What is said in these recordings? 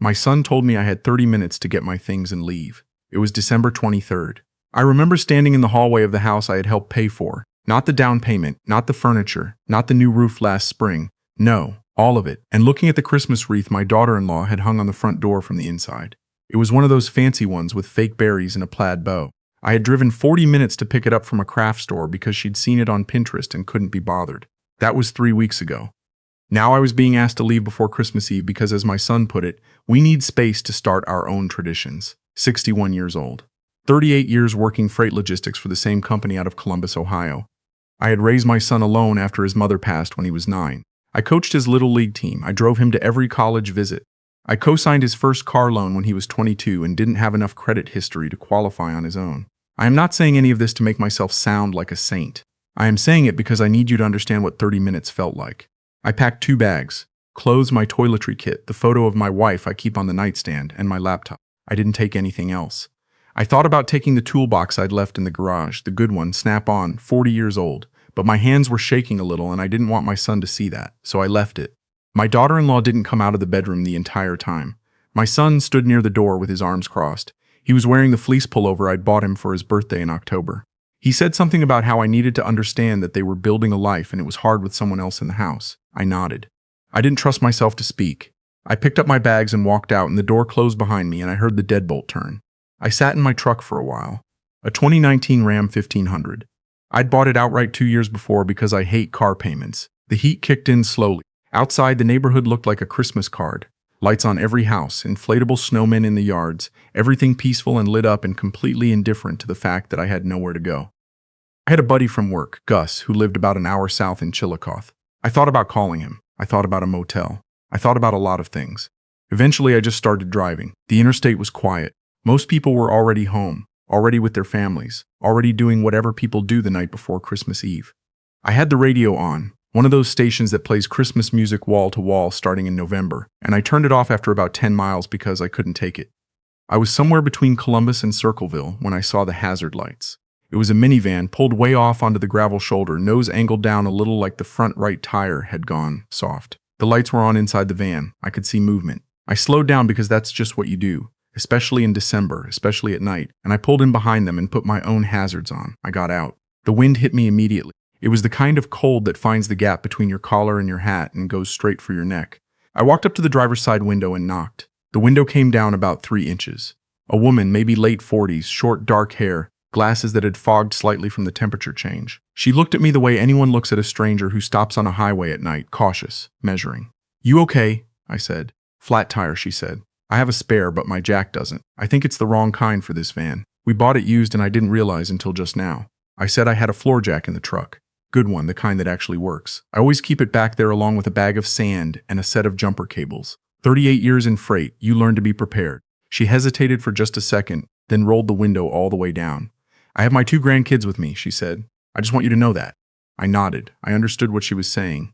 My son told me I had 30 minutes to get my things and leave. It was December 23rd. I remember standing in the hallway of the house I had helped pay for. Not the down payment, not the furniture, not the new roof last spring. No, all of it. And looking at the Christmas wreath my daughter-in-law had hung on the front door from the inside. It was one of those fancy ones with fake berries and a plaid bow. I had driven 40 minutes to pick it up from a craft store because she'd seen it on Pinterest and couldn't be bothered. That was 3 weeks ago. Now I was being asked to leave before Christmas Eve because, as my son put it, we need space to start our own traditions. 61 years old. 38 years working freight logistics for the same company out of Columbus, Ohio. I had raised my son alone after his mother passed when he was 9. I coached his little league team. I drove him to every college visit. I co-signed his first car loan when he was 22 and didn't have enough credit history to qualify on his own. I am not saying any of this to make myself sound like a saint. I am saying it because I need you to understand what 30 minutes felt like. I packed 2 bags, clothes, my toiletry kit, the photo of my wife I keep on the nightstand, and my laptop. I didn't take anything else. I thought about taking the toolbox I'd left in the garage, the good one, Snap-on, 40 years old, but my hands were shaking a little and I didn't want my son to see that, so I left it. My daughter-in-law didn't come out of the bedroom the entire time. My son stood near the door with his arms crossed. He was wearing the fleece pullover I'd bought him for his birthday in October. He said something about how I needed to understand that they were building a life and it was hard with someone else in the house. I nodded. I didn't trust myself to speak. I picked up my bags and walked out, and the door closed behind me and I heard the deadbolt turn. I sat in my truck for a while. A 2019 Ram 1500. I'd bought it outright 2 years before because I hate car payments. The heat kicked in slowly. Outside, the neighborhood looked like a Christmas card. Lights on every house, inflatable snowmen in the yards, everything peaceful and lit up and completely indifferent to the fact that I had nowhere to go. I had a buddy from work, Gus, who lived about an hour south in Chillicothe. I thought about calling him. I thought about a motel. I thought about a lot of things. Eventually, I just started driving. The interstate was quiet. Most people were already home, already with their families, already doing whatever people do the night before Christmas Eve. I had the radio on, one of those stations that plays Christmas music wall to wall starting in November, and I turned it off after about 10 miles because I couldn't take it. I was somewhere between Columbus and Circleville when I saw the hazard lights. It was a minivan pulled way off onto the gravel shoulder, nose angled down a little like the front right tire had gone soft. The lights were on inside the van. I could see movement. I slowed down because that's just what you do, especially in December, especially at night, and I pulled in behind them and put my own hazards on. I got out. The wind hit me immediately. It was the kind of cold that finds the gap between your collar and your hat and goes straight for your neck. I walked up to the driver's side window and knocked. The window came down about 3 inches. A woman, maybe late 40s, short dark hair, glasses that had fogged slightly from the temperature change. She looked at me the way anyone looks at a stranger who stops on a highway at night, cautious, measuring. "You okay?" I said. "Flat tire," she said. "I have a spare, but my jack doesn't. I think it's the wrong kind for this van. We bought it used and I didn't realize until just now." I said I had a floor jack in the truck. Good one, the kind that actually works. I always keep it back there along with a bag of sand and a set of jumper cables. 38 years in freight, you learn to be prepared. She hesitated for just a second, then rolled the window all the way down. "I have my 2 grandkids with me," she said. "I just want you to know that." I nodded. I understood what she was saying.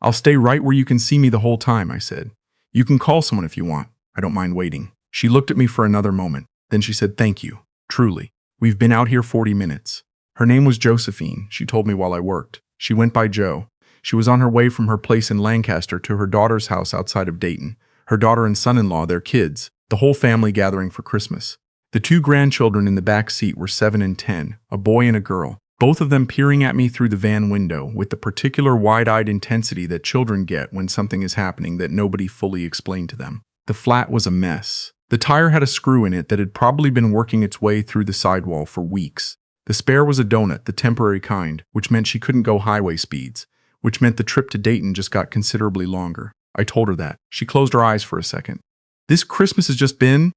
"I'll stay right where you can see me the whole time," I said. "You can call someone if you want. I don't mind waiting." She looked at me for another moment. Then she said, "Thank you. Truly. We've been out here 40 minutes. Her name was Josephine, she told me while I worked. She went by Jo. She was on her way from her place in Lancaster to her daughter's house outside of Dayton. Her daughter and son-in-law, their kids, the whole family gathering for Christmas. The 2 grandchildren in the back seat were 7 and 10, a boy and a girl, both of them peering at me through the van window with the particular wide-eyed intensity that children get when something is happening that nobody fully explained to them. The flat was a mess. The tire had a screw in it that had probably been working its way through the sidewall for weeks. The spare was a donut, the temporary kind, which meant she couldn't go highway speeds, which meant the trip to Dayton just got considerably longer. I told her that. She closed her eyes for a second. "This Christmas has just been..."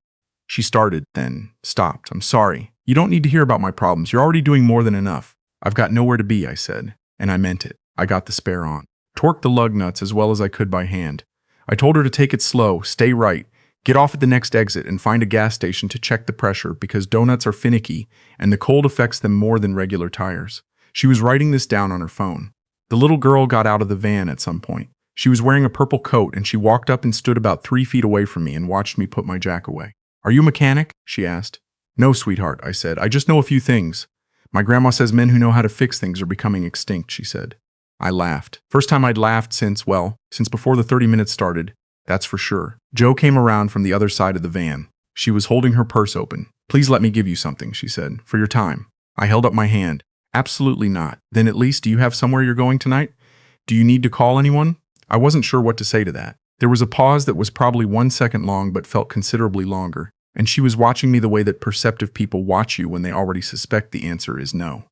She started, then stopped. "I'm sorry. You don't need to hear about my problems. You're already doing more than enough." "I've got nowhere to be," I said. And I meant it. I got the spare on. Torqued the lug nuts as well as I could by hand. I told her to take it slow, stay right, get off at the next exit and find a gas station to check the pressure because donuts are finicky and the cold affects them more than regular tires. She was writing this down on her phone. The little girl got out of the van at some point. She was wearing a purple coat and she walked up and stood about 3 feet away from me and watched me put my jack away. "Are you a mechanic?" she asked. "No, sweetheart," I said. "I just know a few things. My grandma says men who know how to fix things are becoming extinct," she said. I laughed. First time I'd laughed since before the 30 minutes started. That's for sure. Joe came around from the other side of the van. She was holding her purse open. Please let me give you something, she said, for your time. I held up my hand. Absolutely not. Then at least, do you have somewhere you're going tonight? Do you need to call anyone? I wasn't sure what to say to that. There was a pause that was probably 1 second long but felt considerably longer, and she was watching me the way that perceptive people watch you when they already suspect the answer is no.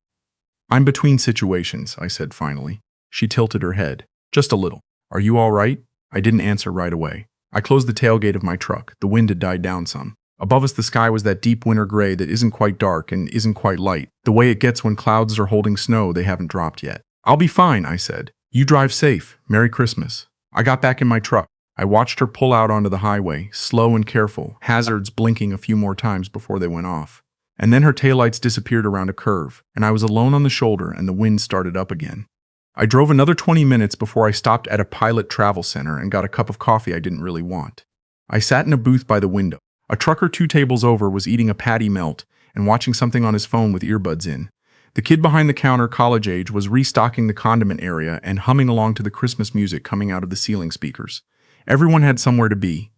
I'm between situations, I said finally. She tilted her head. Just a little. Are you all right? I didn't answer right away. I closed the tailgate of my truck. The wind had died down some. Above us the sky was that deep winter gray that isn't quite dark and isn't quite light, the way it gets when clouds are holding snow they haven't dropped yet. I'll be fine, I said. You drive safe. Merry Christmas. I got back in my truck. I watched her pull out onto the highway, slow and careful, hazards blinking a few more times before they went off. And then her taillights disappeared around a curve, and I was alone on the shoulder and the wind started up again. I drove another 20 minutes before I stopped at a Pilot travel center and got a cup of coffee I didn't really want. I sat in a booth by the window. A trucker 2 tables over was eating a patty melt and watching something on his phone with earbuds in. The kid behind the counter, college age, was restocking the condiment area and humming along to the Christmas music coming out of the ceiling speakers. Everyone had somewhere to be.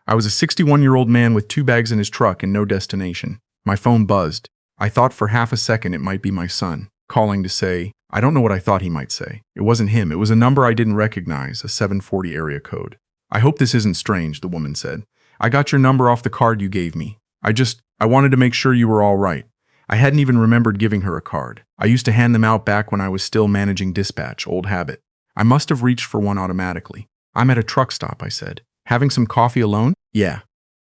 I was a 61-year-old man with 2 bags in his truck and no destination. My phone buzzed. I thought for half a second it might be my son, calling to say, I don't know what I thought he might say. It wasn't him. It was a number I didn't recognize, a 740 area code. I hope this isn't strange, the woman said. I got your number off the card you gave me. I wanted to make sure you were all right. I hadn't even remembered giving her a card. I used to hand them out back when I was still managing dispatch, old habit. I must have reached for one automatically. I'm at a truck stop, I said. Having some coffee alone? Yeah.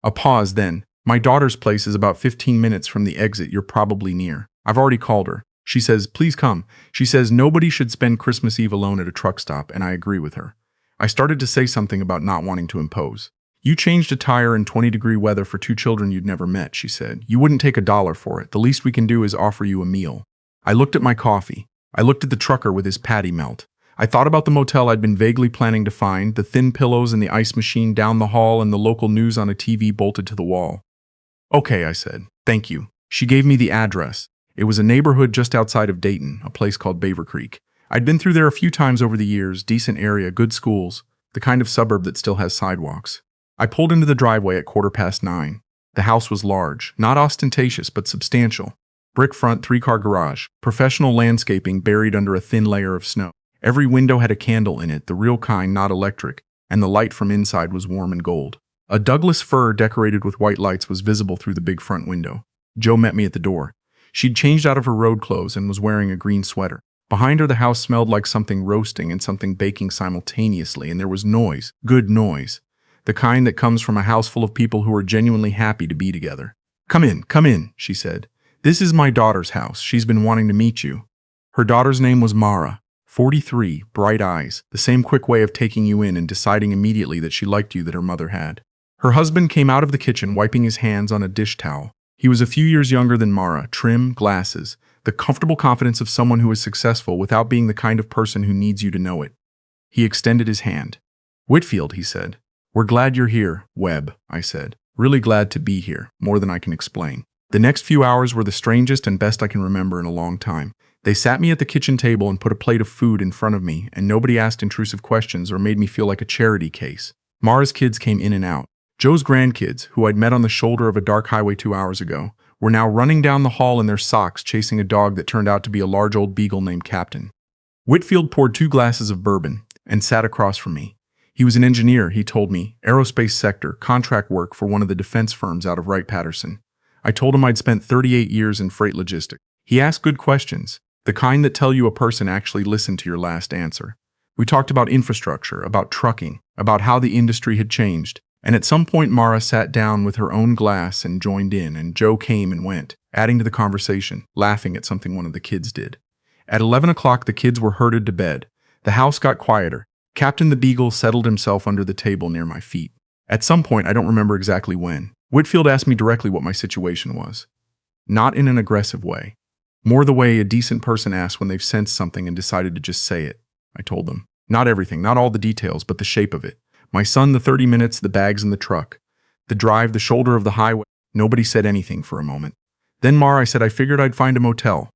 A pause then. My daughter's place is about 15 minutes from the exit you're probably near. I've already called her. She says, please come. She says nobody should spend Christmas Eve alone at a truck stop, and I agree with her. I started to say something about not wanting to impose. You changed a tire in 20-degree weather for 2 children you'd never met, she said. You wouldn't take $1 for it. The least we can do is offer you a meal. I looked at my coffee. I looked at the trucker with his patty melt. I thought about the motel I'd been vaguely planning to find, the thin pillows and the ice machine down the hall and the local news on a TV bolted to the wall. Okay, I said. Thank you. She gave me the address. It was a neighborhood just outside of Dayton, a place called Beaver Creek. I'd been through there a few times over the years, decent area, good schools, the kind of suburb that still has sidewalks. I pulled into the driveway at 9:15. The house was large, not ostentatious, but substantial. Brick front, 3-car garage, professional landscaping buried under a thin layer of snow. Every window had a candle in it, the real kind, not electric, and the light from inside was warm and gold. A Douglas fir decorated with white lights was visible through the big front window. Jo met me at the door. She'd changed out of her road clothes and was wearing a green sweater. Behind her, the house smelled like something roasting and something baking simultaneously, and there was noise, good noise. The kind that comes from a house full of people who are genuinely happy to be together. Come in, she said. This is my daughter's house. She's been wanting to meet you. Her daughter's name was Mara. 43, bright eyes, the same quick way of taking you in and deciding immediately that she liked you that her mother had. Her husband came out of the kitchen wiping his hands on a dish towel. He was a few years younger than Mara, trim, glasses, the comfortable confidence of someone who is successful without being the kind of person who needs you to know it. He extended his hand. Whitfield, he said. We're glad you're here, Webb, I said. Really glad to be here, more than I can explain. The next few hours were the strangest and best I can remember in a long time. They sat me at the kitchen table and put a plate of food in front of me, and nobody asked intrusive questions or made me feel like a charity case. Mara's kids came in and out. Joe's grandkids, who I'd met on the shoulder of a dark highway 2 hours ago, were now running down the hall in their socks chasing a dog that turned out to be a large old beagle named Captain. Whitfield poured 2 glasses of bourbon and sat across from me. He was an engineer, he told me, aerospace sector, contract work for one of the defense firms out of Wright-Patterson. I told him I'd spent 38 years in freight logistics. He asked good questions, the kind that tell you a person actually listened to your last answer. We talked about infrastructure, about trucking, about how the industry had changed, and at some point Mara sat down with her own glass and joined in, and Joe came and went, adding to the conversation, laughing at something one of the kids did. At 11 o'clock the kids were herded to bed. The house got quieter. Captain the Beagle settled himself under the table near my feet. At some point, I don't remember exactly when, Whitfield asked me directly what my situation was. Not in an aggressive way. More the way a decent person asks when they've sensed something and decided to just say it. I told them. Not everything, not all the details, but the shape of it. My son, the 30 minutes, the bags in the truck. The drive, the shoulder of the highway. Nobody said anything for a moment. Then Mara, I said I figured I'd find a motel.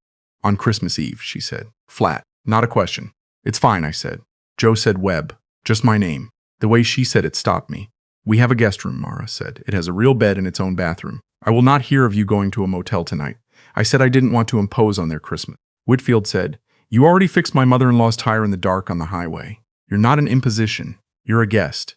On Christmas Eve, she said. Flat. Not a question. It's fine, I said. Joe said Webb. Just my name. The way she said it stopped me. "We have a guest room," Mara said. "It has a real bed and its own bathroom. I will not hear of you going to a motel tonight." I said I didn't want to impose on their Christmas. Whitfield said, "You already fixed my mother-in-law's tire in the dark on the highway. You're not an imposition. You're a guest."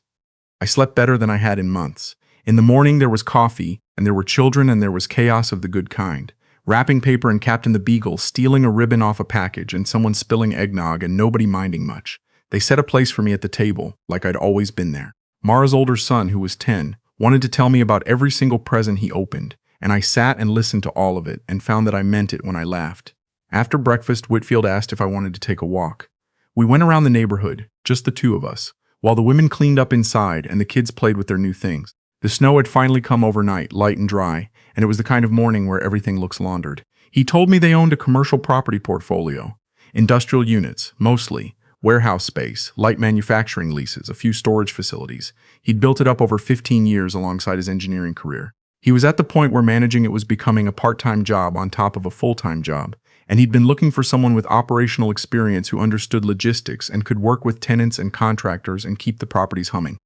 I slept better than I had in months. In the morning there was coffee, and there were children, and there was chaos of the good kind. Wrapping paper and Captain the Beagle stealing a ribbon off a package and someone spilling eggnog and nobody minding much. They set a place for me at the table, like I'd always been there. Mara's older son, who was 10, wanted to tell me about every single present he opened, and I sat and listened to all of it and found that I meant it when I laughed. After breakfast, Whitfield asked if I wanted to take a walk. We went around the neighborhood, just the two of us, while the women cleaned up inside and the kids played with their new things. The snow had finally come overnight, light and dry, and it was the kind of morning where everything looks laundered. He told me they owned a commercial property portfolio. Industrial units, mostly. Warehouse space, light manufacturing leases, a few storage facilities. He'd built it up over 15 years alongside his engineering career. He was at the point where managing it was becoming a part-time job on top of a full-time job, and he'd been looking for someone with operational experience who understood logistics and could work with tenants and contractors and keep the properties humming.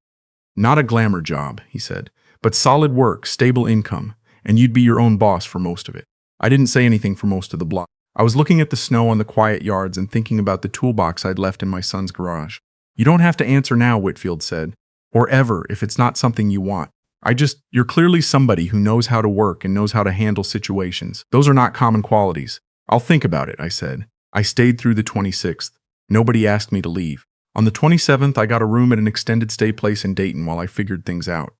"Not a glamour job," he said, "but solid work, stable income, and you'd be your own boss for most of it." I didn't say anything for most of the block. I was looking at the snow on the quiet yards and thinking about the toolbox I'd left in my son's garage. "You don't have to answer now," Whitfield said, "or ever if it's not something you want. You're clearly somebody who knows how to work and knows how to handle situations. Those are not common qualities." "I'll think about it," I said. I stayed through the 26th. Nobody asked me to leave. On the 27th, I got a room at an extended stay place in Dayton while I figured things out.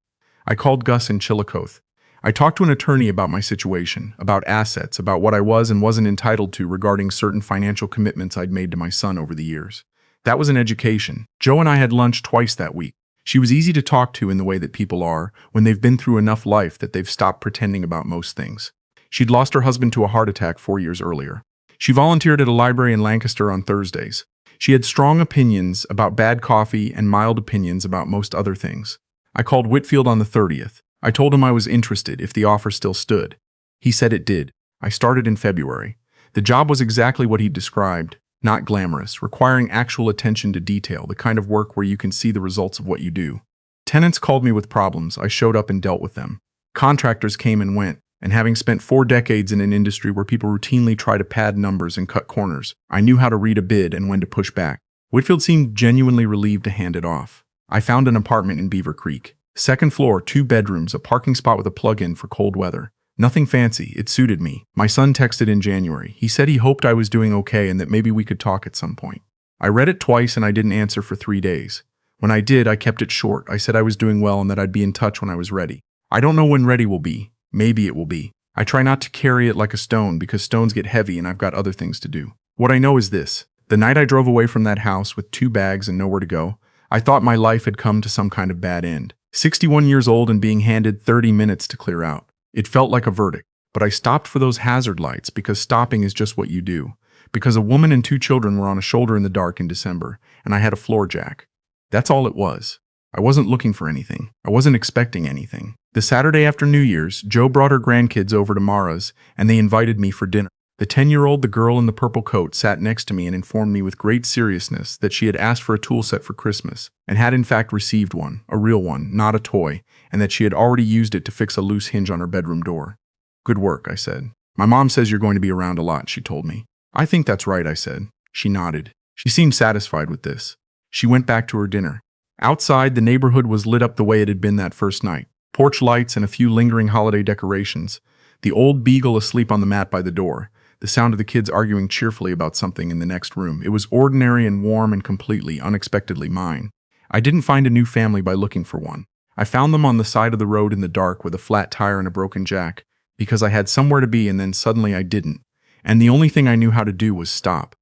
I called Gus in Chillicothe. I talked to an attorney about my situation, about assets, about what I was and wasn't entitled to regarding certain financial commitments I'd made to my son over the years. That was an education. Joe and I had lunch twice that week. She was easy to talk to in the way that people are when they've been through enough life that they've stopped pretending about most things. She'd lost her husband to a heart attack 4 years earlier. She volunteered at a library in Lancaster on Thursdays. She had strong opinions about bad coffee and mild opinions about most other things. I called Whitfield on the 30th. I told him I was interested if the offer still stood. He said it did. I started in February. The job was exactly what he'd described, not glamorous, requiring actual attention to detail, the kind of work where you can see the results of what you do. Tenants called me with problems. I showed up and dealt with them. Contractors came and went, and having spent 4 decades in an industry where people routinely try to pad numbers and cut corners, I knew how to read a bid and when to push back. Whitfield seemed genuinely relieved to hand it off. I found an apartment in Beaver Creek. 2nd floor, 2 bedrooms, a parking spot with a plug-in for cold weather. Nothing fancy, it suited me. My son texted in January. He said he hoped I was doing okay and that maybe we could talk at some point. I read it twice and I didn't answer for 3 days. When I did, I kept it short. I said I was doing well and that I'd be in touch when I was ready. I don't know when ready will be. Maybe it will be. I try not to carry it like a stone because stones get heavy and I've got other things to do. What I know is this. The night I drove away from that house with 2 bags and nowhere to go, I thought my life had come to some kind of bad end. 61 years old and being handed 30 minutes to clear out. It felt like a verdict, but I stopped for those hazard lights because stopping is just what you do. Because a woman and 2 children were on a shoulder in the dark in December, and I had a floor jack. That's all it was. I wasn't looking for anything. I wasn't expecting anything. The Saturday after New Year's, Joe brought her grandkids over to Mara's, and they invited me for dinner. The 10-year-old, the girl in the purple coat, sat next to me and informed me with great seriousness that she had asked for a tool set for Christmas, and had in fact received one, a real one, not a toy, and that she had already used it to fix a loose hinge on her bedroom door. "Good work," I said. "My mom says you're going to be around a lot," she told me. "I think that's right," I said. She nodded. She seemed satisfied with this. She went back to her dinner. Outside, the neighborhood was lit up the way it had been that first night. Porch lights and a few lingering holiday decorations. The old beagle asleep on the mat by the door. The sound of the kids arguing cheerfully about something in the next room. It was ordinary and warm and completely, unexpectedly mine. I didn't find a new family by looking for one. I found them on the side of the road in the dark with a flat tire and a broken jack, because I had somewhere to be and then suddenly I didn't. And the only thing I knew how to do was stop.